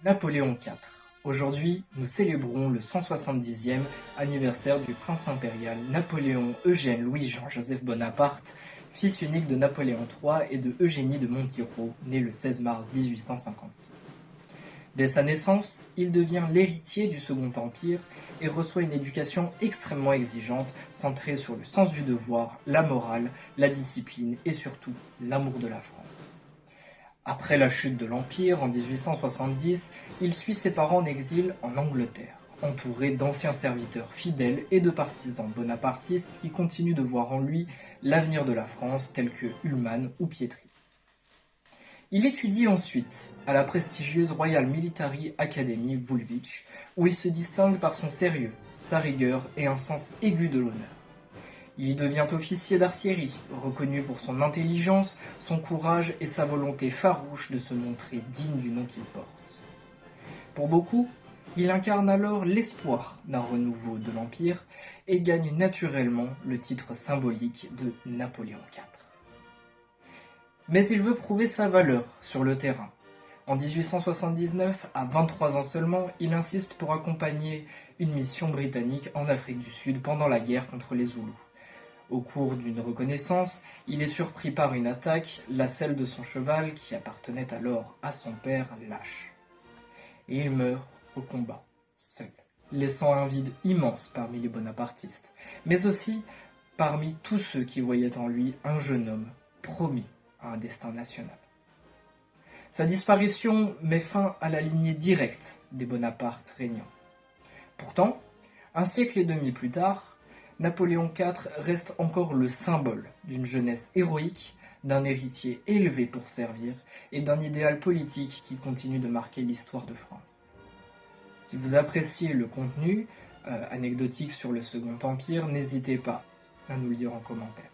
Napoléon IV. Aujourd'hui, nous célébrons le 170e anniversaire du prince impérial Napoléon Eugène Louis-Jean-Joseph Bonaparte, fils unique de Napoléon III et de Eugénie de Montiraud, né le 16 mars 1856. Dès sa naissance, il devient l'héritier du Second Empire et reçoit une éducation extrêmement exigeante, centrée sur le sens du devoir, la morale, la discipline et surtout l'amour de la France. Après la chute de l'Empire en 1870, il suit ses parents en exil en Angleterre, entouré d'anciens serviteurs fidèles et de partisans bonapartistes qui continuent de voir en lui l'avenir de la France tels que Ullmann ou Pietri. Il étudie ensuite à la prestigieuse Royal Military Academy Woolwich, où il se distingue par son sérieux, sa rigueur et un sens aigu de l'honneur. Il y devient officier d'artillerie, reconnu pour son intelligence, son courage et sa volonté farouche de se montrer digne du nom qu'il porte. Pour beaucoup, il incarne alors l'espoir d'un renouveau de l'Empire et gagne naturellement le titre symbolique de Napoléon IV. Mais il veut prouver sa valeur sur le terrain. En 1879, à 23 ans seulement, il insiste pour accompagner une mission britannique en Afrique du Sud pendant la guerre contre les Zoulous. Au cours d'une reconnaissance, il est surpris par une attaque, la selle de son cheval qui appartenait alors à son père lâche. Et il meurt au combat, seul, laissant un vide immense parmi les bonapartistes, mais aussi parmi tous ceux qui voyaient en lui un jeune homme promis à un destin national. Sa disparition met fin à la lignée directe des Bonaparte régnants. Pourtant, un siècle et demi plus tard, Napoléon IV reste encore le symbole d'une jeunesse héroïque, d'un héritier élevé pour servir et d'un idéal politique qui continue de marquer l'histoire de France. Si vous appréciez le contenu anecdotique sur le Second Empire, n'hésitez pas à nous le dire en commentaire.